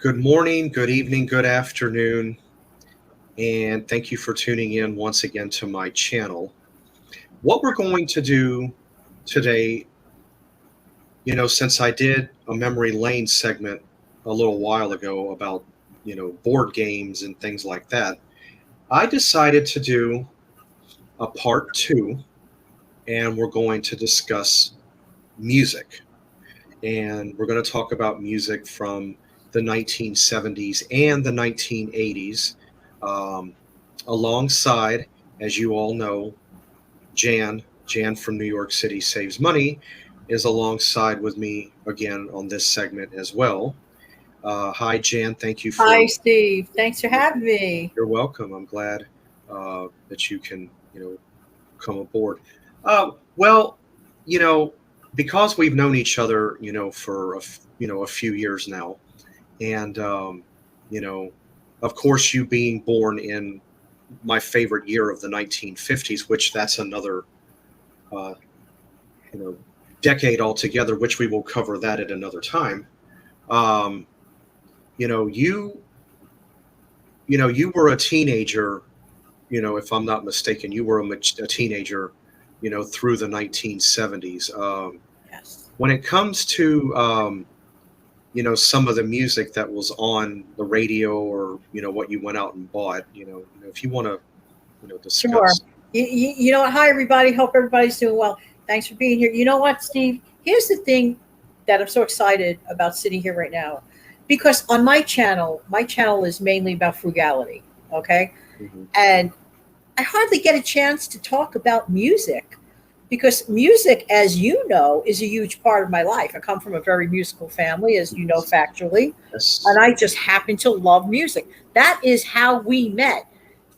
Good morning, good evening, good afternoon, and thank you for tuning in once again to my channel. What we're going to do today, since I did a memory lane segment a little while ago about, board games and things like that, I decided to do a part two, and we're going to discuss music. And we're going to talk about music from the 1970s and the 1980s, um, alongside, as you all know, Jan from New York City Saves Money is alongside with me again on this segment as well. Hi, Jan. Thank you Hi, for. Steve. Thanks for having me. You're welcome. I'm glad that you can, come aboard. Well, you know, because we've known each other, for a few years now, and you know, of course, you being born in my favorite year of the 1950s, which that's another, uh, you know, decade altogether, which we will cover that at another time. Um, you know, you, you were a teenager. If I'm not mistaken, you were a teenager, through the 1970s. Yes. When it comes to some of the music that was on the radio, or what you went out and bought, if you want to Sure. discuss. You know what? Hi, everybody. Hope everybody's doing well. Thanks for being here. You know what, Steve? Here's the thing that I'm so excited about sitting here right now. Because on my channel is mainly about frugality. Okay. Mhm. And I hardly get a chance to talk about music because music, as you know, is a huge part of my life. I come from a very musical family, as you know, factually, Yes, and I just happen to love music. That is how we met.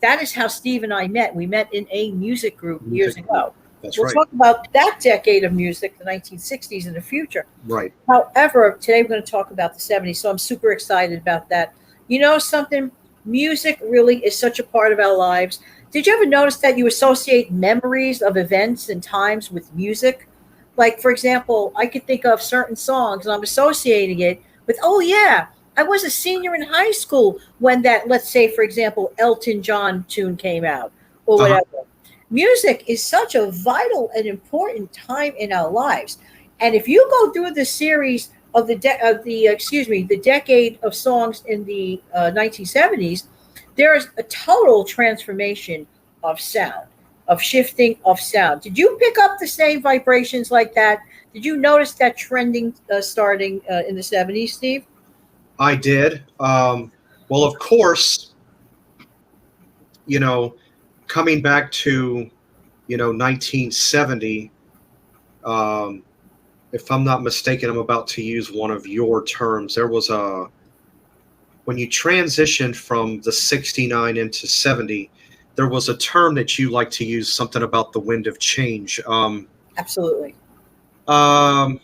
That is how Steve and I met. We met in a music group years music group. ago. That's We'll right. talk about that decade of music, the 1960s, in the future. Right. However, today we're going to talk about the 70s, so I'm super excited about that. You know something? Music really is such a part of our lives. Did you ever notice that you associate memories of events and times with music? Like, for example, I could think of certain songs and I'm associating it with, oh, yeah, I was a senior in high school when that, let's say, for example, Elton John tune came out or Uh-huh. whatever. Music is such a vital and important time in our lives. And if you go through the series of the decade of songs in the 1970s, there is a total transformation of sound, of shifting of sound. Did you pick up the same vibrations like that? Did you notice that trending starting in the 70s, Steve? I did. Well, of course, you know, coming back to 1970. Um, if I'm not mistaken, I'm about to use one of your terms. There was a when you transitioned from the 69 into 70, there was a term that you like to use, something about the wind of change. Absolutely. Um,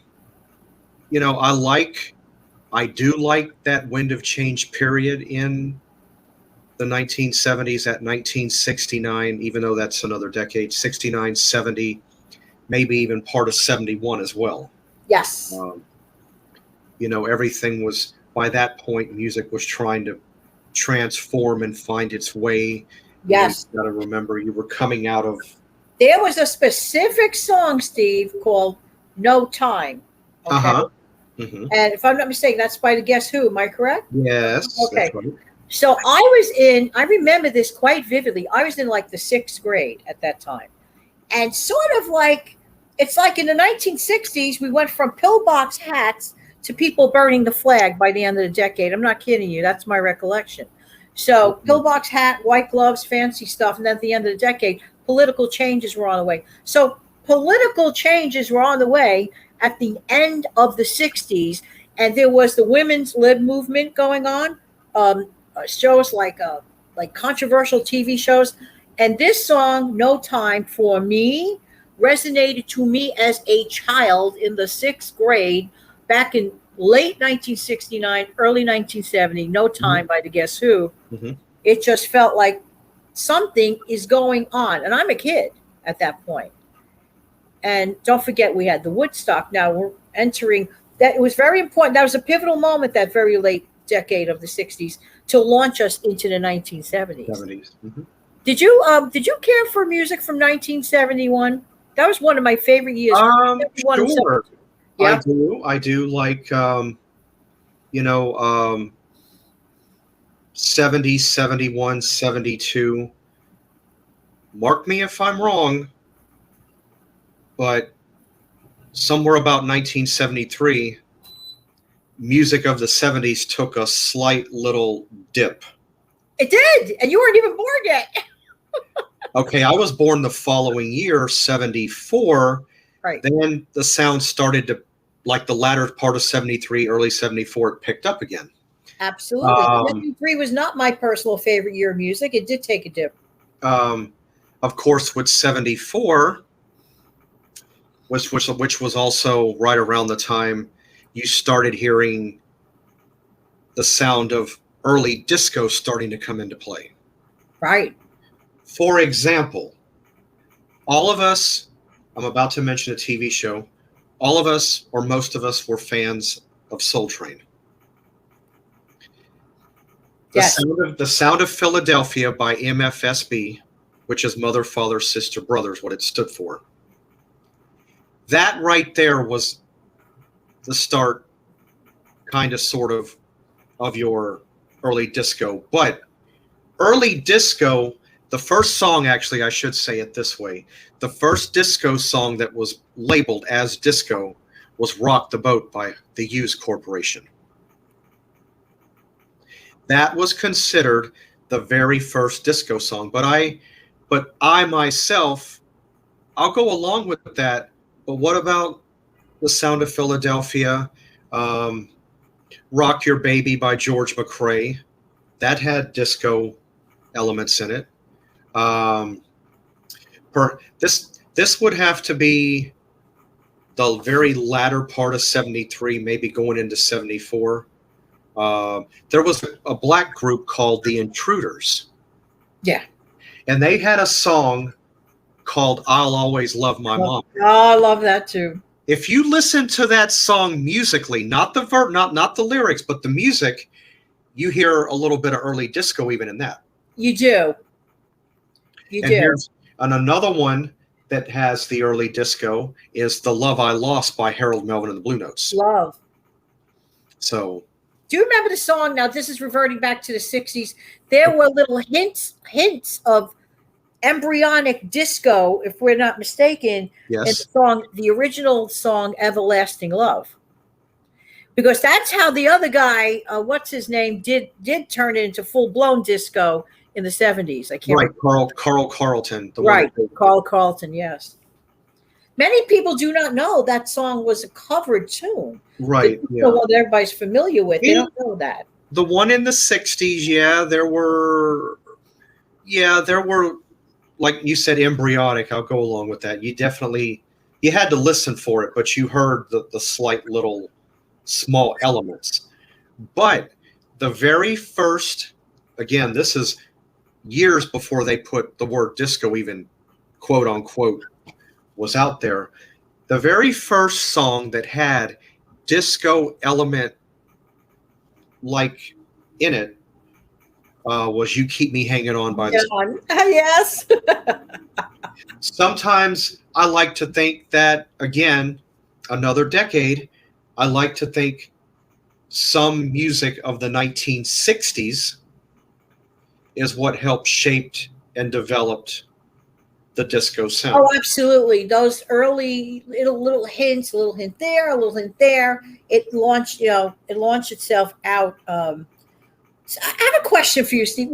I do like that wind of change period in the 1970s at 1969, even though that's another decade, 69, 70, maybe even part of 71 as well. Yes. Um, everything was, by that point, music was trying to transform and find its way. You Yes. got to remember you were coming out of. There was a specific song, Steve, called No Time. Uh Okay. huh. Hmm. And if I'm not mistaken, that's by the Guess Who. Am I correct? Yes, that's Okay. right. So I remember this quite vividly. I was in like the sixth grade at that time. And sort of like, it's like in the 1960s, we went from pillbox hats to people burning the flag by the end of the decade. I'm not kidding you. That's my recollection. So Mhm. pillbox hat, white gloves, fancy stuff. And then at the end of the decade, political changes were on the way. So political changes were on the way at the end of the 60s. And there was the women's lib movement going on. Shows like controversial TV shows, and this song, No Time for Me, resonated to me as a child in the sixth grade back in late 1969, early 1970. No Mhm. Time by the Guess Who. Mhm. It just felt like something is going on. And I'm a kid at that point. And don't forget, we had the Woodstock. Now we're entering that. It was very important. That was a pivotal moment, that very late decade of the 60s to launch us into the 1970s. 70s. Did you care for music from 1971? That was one of my favorite years. 71 and Sure. 72. Yeah. I do like, you know, 70, 71, 72. Mark me if I'm wrong, but somewhere about 1973, music of the 70s took a slight little dip. It did, and you weren't even born yet. Okay, I was born the following year, 74. Right. Then the sound started to, like the latter part of 73, early 74, it picked up again. Absolutely. 73 was not my personal favorite year of music. It did take a dip. Of course, with 74, which was also right around the time you started hearing the sound of early disco starting to come into play. Right. For example, all of us, I'm about to mention a TV show, all of us, or most of us, were fans of Soul Train. Yes. The Sound of Philadelphia by MFSB, which is Mother, Father, Sister, Brothers, what it stood for. That right there was the start, kind of, sort of your early disco. But early disco, the first song, actually, I should say it this way, the first disco song that was labeled as disco was Rock the Boat by the Hughes Corporation. That was considered the very first disco song. But I myself, I'll go along with that. But what about The Sound of Philadelphia, Rock Your Baby by George McRae? That had disco elements in it. This would have to be the very latter part of 73, maybe going into 74. There was a black group called The Intruders. Yeah. And they had a song called I'll Always Love My Mom. Oh, I love that too. If you listen to that song musically, not the not the lyrics, but the music, you hear a little bit of early disco even in that. You do. You do. And another one that has the early disco is The Love I Lost by Harold Melvin and the Blue Notes. Love. So, do you remember the song? Now, this is reverting back to the 60s. There were little hints of embryonic disco, if we're not mistaken, yes, in the song, the original song, Everlasting Love. Because that's how the other guy, what's his name, did turn it into full-blown disco in the 70s. I can't remember. Carl Carlton. Carl Carlton, yes. Many people do not know that song was a covered tune. Right. The one that everybody's familiar with. They don't know that. The one in the 60s, there were, like you said, embryonic. I'll go along with that. You had to listen for it, but you heard the slight little small elements. But the very first, again, this is years before they put the word disco even, quote unquote, was out there. The very first song that had disco element like in it was You Keep Me Hanging On by the Yes. Sometimes I like to think that, again, another decade, I like to think some music of the 1960s is what helped shaped and developed the disco sound. Oh, absolutely. Those early little hints, a little hint there, a little hint there. It launched itself out. So I have a question for you, Steve.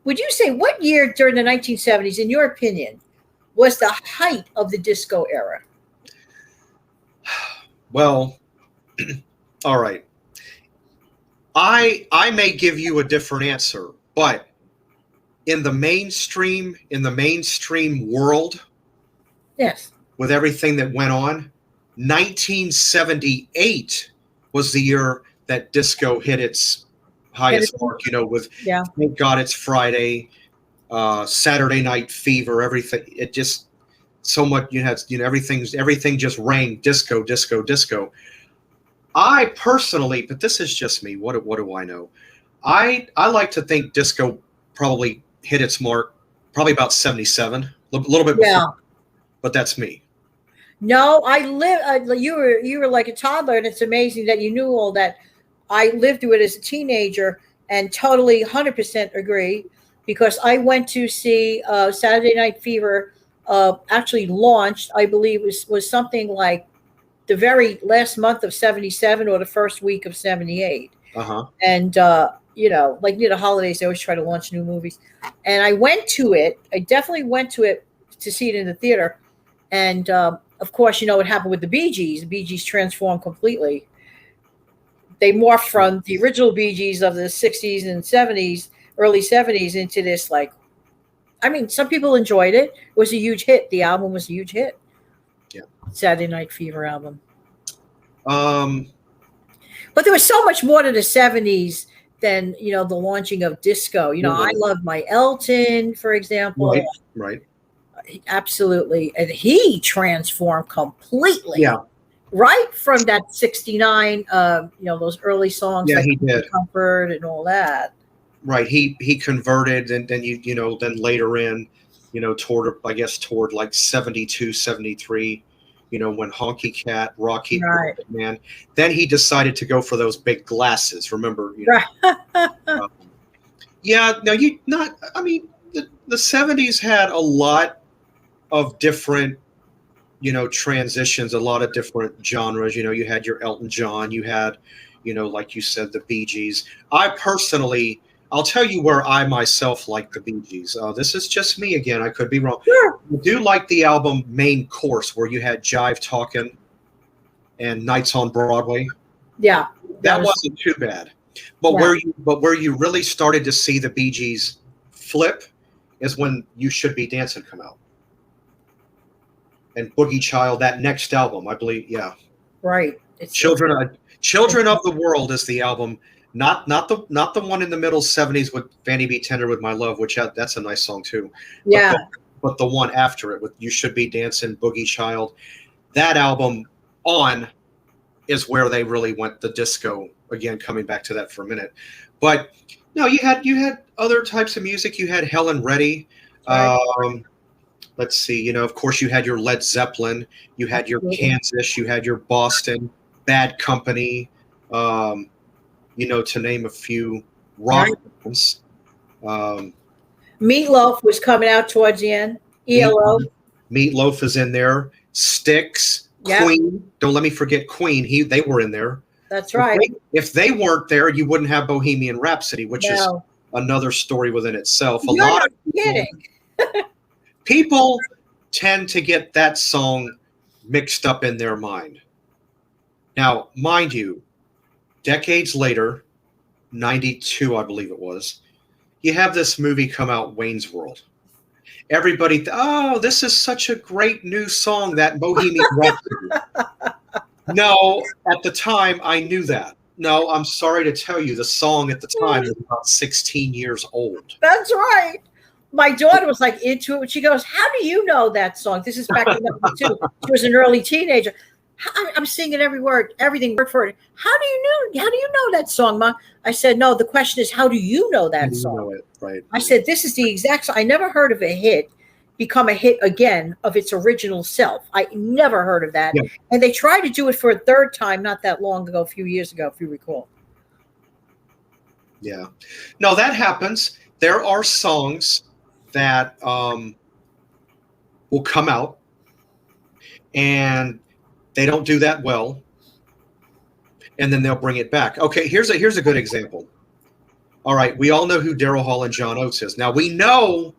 Would you say, what year during the 1970s, in your opinion, was the height of the disco era? Well, all right. I may give you a different answer, but in the mainstream world, yes, with everything that went on, 1978 was the year that disco hit its highest mark, with Thank God It's Friday, Saturday Night Fever, everything. It just so much, everything just rang disco, disco, disco. I personally, but this is just me. What do I know? I like to think disco probably hit its mark probably about 77, a little bit before, Yeah. but that's me. No, I live. You were like a toddler, and it's amazing that you knew all that. I lived through it as a teenager, and totally 100% agree because I went to see Saturday Night Fever. Actually launched, I believe, was something like the very last month of '77 or the first week of '78, Uh-huh. and like near the holidays, they always try to launch new movies. And I went to it. I definitely went to it to see it in the theater. And of course, you know what happened with the Bee Gees. The Bee Gees transformed completely. They morphed from the original Bee Gees of the '60s and '70s, early '70s, into this like. I mean, some people enjoyed it. It was a huge hit. The album was a huge hit. Yeah. Saturday Night Fever album. Um, But there was so much more to the '70s than the launching of disco. I right, love my Elton, for example. right. Absolutely, and he transformed completely. Yeah, Right from that '69, those early songs yeah, like he did. Comfort and all that. Right. He converted and then then later in, toward I guess toward like 72, 73, when Honky Cat, Rocky Right. Man, then he decided to go for those big glasses. Remember, Right. um, yeah, no, you not I mean the 70s had a lot of different, transitions, a lot of different genres. You had your Elton John, you had, like you said, the Bee Gees. I personally, I'll tell you where I myself like the Bee Gees. This is just me again. I could be wrong. Sure. I do like the album Main Course, where you had Jive Talkin' and Nights on Broadway. Yeah. That wasn't too bad. But Yeah. where you really started to see the Bee Gees flip is when You Should Be Dancing come out. And Boogie Child, that next album, I believe, yeah. Right. Children of the World is the album, not the one in the middle '70s with Fanny Be Tender with My Love, which that's a nice song too. Yeah. But the one after it with You Should Be Dancing, Boogie Child, that album on is where they really went the disco again. Coming back to that for a minute, but no, you had other types of music. You had Helen Reddy. Right. Let's see, of course you had your Led Zeppelin, you had your Absolutely. Kansas, you had your Boston, Bad Company, to name a few rock Right. bands. Um, Meatloaf was coming out towards the end. ELO. Meatloaf is in there. Styx, Yeah. Queen. Don't let me forget Queen. They were in there. That's right. If they weren't there, you wouldn't have Bohemian Rhapsody, which is No. another story within itself. A You're lot not of kidding. people tend to get that song mixed up in their mind. Now, mind you, decades later, 92, I believe it was, you have this movie come out, Wayne's World. Everybody, oh, this is such a great new song, that Bohemian Rhapsody. No, at the time, I knew that. No, I'm sorry to tell you, the song at the time was about 16 years old. That's right. My daughter was like into it. She goes, "How do you know that song?" This is back in '92. She was an early teenager. I'm singing every word, everything word for it. How do you know that song, Mom? I said, "No. The question is, how do you know that You song?" know it, right? I said, "This is the exact song. I never heard of a hit become a hit again of its original self. I never heard of that." Yeah. And they tried to do it for a third time not that long ago, a few years ago, if you recall. Yeah. No, that happens. There are songs that will come out and they don't do that well, and then they'll bring it back. Okay, here's a good example. All right, we all know who Daryl Hall and John Oates is. Now we know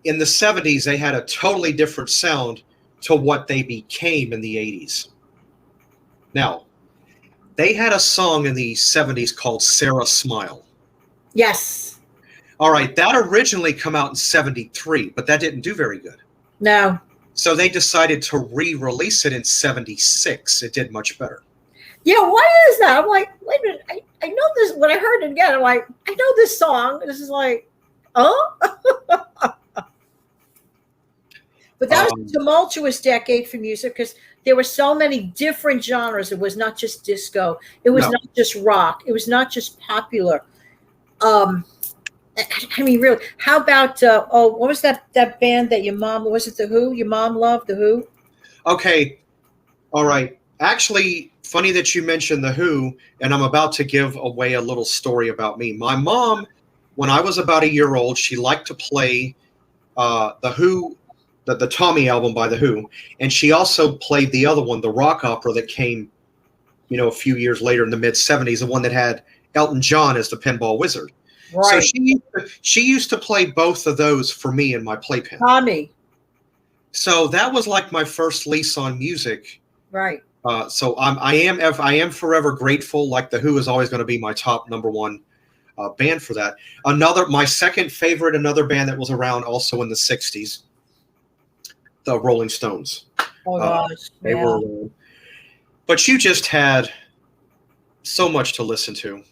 in the '70s they had a totally different sound to what they became in the '80s. Now, they had a song in the '70s called Sarah Smile. Yes. All right, that originally come out in '73, but that didn't do very good. No. So they decided to re-release it in '76. It did much better. Yeah, why is that? I'm like, wait a minute. I know this. When I heard it again, I'm like, I know this song. This is like, oh? But that was a tumultuous decade for music because there were so many different genres. It was not just disco. It was No. not just rock. It was not just popular. Um, I mean, really, how about what was that band that your mom, was it The Who? Your mom loved The Who? Okay. All right. Actually, funny that you mentioned The Who, and I'm about to give away a little story about me. My mom, when I was about a year old, she liked to play The Who, the Tommy album by The Who, and she also played the other one, the rock opera that came, a few years later in the mid '70s, the one that had Elton John as the pinball wizard. So Right. she used to play both of those for me in my playpen. Tommy. So that was like my first lease on music. Right. So I am forever grateful. Like The Who is always going to be my top number one band for that. My second favorite, another band that was around also in the '60s, the Rolling Stones. Oh gosh. They were, but you just had so much to listen to.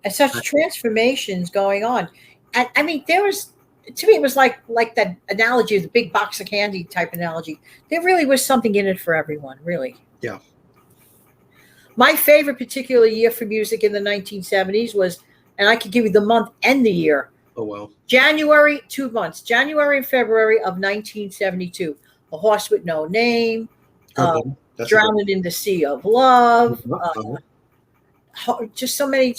And such transformations going on. And I mean, there was, to me, it was like that analogy, the big box of candy type analogy. There really was something in it for everyone, really. Yeah. My favorite particular year for music in the 1970s was, and I could give you the month and the year. Oh, well. January, 2 months, January and February of 1972. A Horse with No Name, Drowning in the Sea of Love, just so many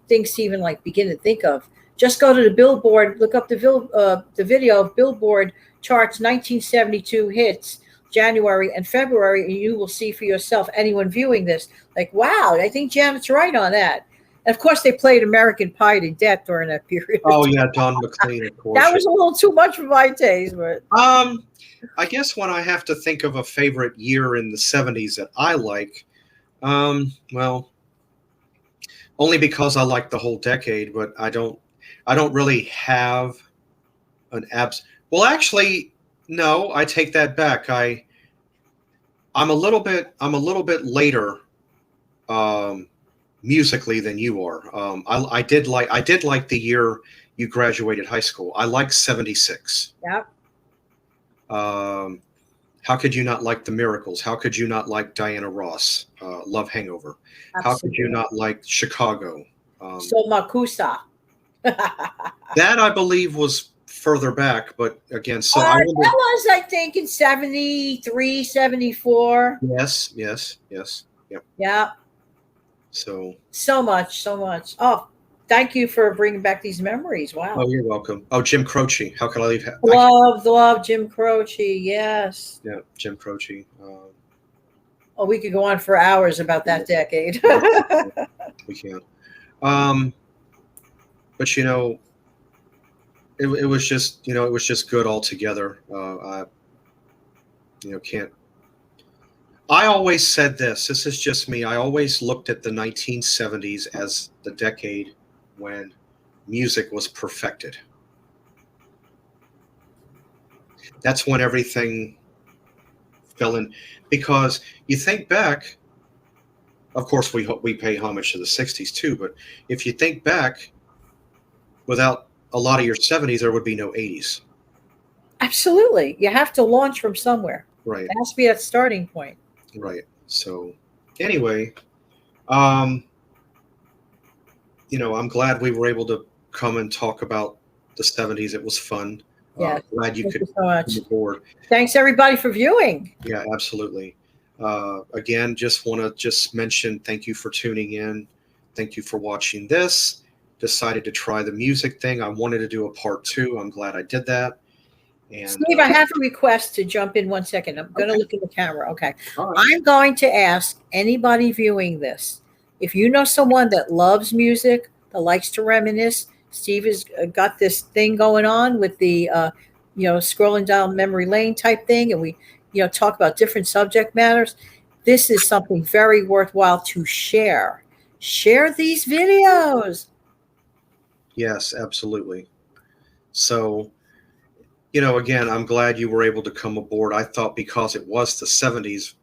things to even like begin to think of. Just go to the Billboard, look up the video of Billboard charts 1972 hits, January and February, and you will see for yourself, anyone viewing this, like, wow, I think Janet's right on that. And of course, they played American Pie to death during that period. Oh yeah, Don McLean, of course. That was a little too much for my taste, but I guess when I have to think of a favorite year in the '70s that I like, well, only because I like the whole decade, but I don't really have an well, actually, no, I take that back. I'm a little bit later musically than you are. I did like the year you graduated high school. I like '76. Yeah. How could you not like The Miracles? How could you not like Diana Ross? Love Hangover. Absolutely. How could you not like Chicago? So Makusa. That I believe was further back, but again, so that was, I think, in 73, 74. Yes. Yep. Yeah. So much. Oh, thank you for bringing back these memories. Wow. Oh, you're welcome. Oh, Jim Croce. How can I leave? Love Jim Croce. Yes. Yeah, Jim Croce. Oh, we could go on for hours about that decade. We can. But it was just good altogether. I always said this is just me. I always looked at the 1970s as the decade when music was perfected. That's when everything fell in, because you think back, of course we pay homage to the '60s too, but if you think back, without a lot of your '70s, there would be no '80s. Absolutely. You have to launch from somewhere. Right. It has to be that starting point. Right. So anyway, I'm glad we were able to come and talk about the '70s. It was fun. Yeah. Glad you could so much. come aboard. Thanks everybody for viewing. Yeah, absolutely. Again, just want to mention thank you for tuning in. Thank you for watching this. Decided to try the music thing. I wanted to do a part 2. I'm glad I did that. And Steve, I have a request to jump in 1 second. I'm going to look at the camera. Okay. Right. I'm going to ask anybody viewing this, if you know someone that loves music, that likes to reminisce. Steve has got this thing going on with the, scrolling down memory lane type thing. And we, talk about different subject matters. This is something very worthwhile to share. Share these videos. Yes, absolutely. So, again, I'm glad you were able to come aboard. I thought because it was the '70s,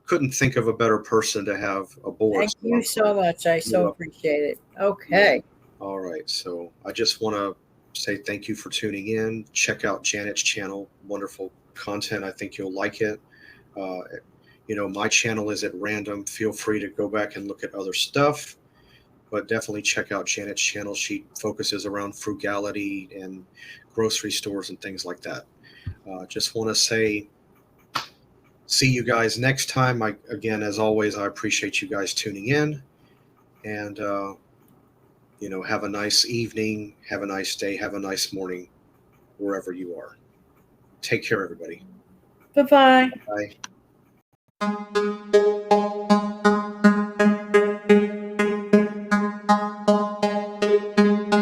couldn't think of a better person to have aboard. Thank you so much. I so appreciate it. Okay. All right. So I just want to say thank you for tuning in. Check out Janet's channel. Wonderful content. I think you'll like it. Uh, my channel is at random. Feel free to go back and look at other stuff, but definitely check out Janet's channel. She focuses around frugality and grocery stores and things like that. Just want to say, see you guys next time. Again, as always, I appreciate you guys tuning in, and have a nice evening, have a nice day, have a nice morning, wherever you are. Take care, everybody. Bye-bye. Bye.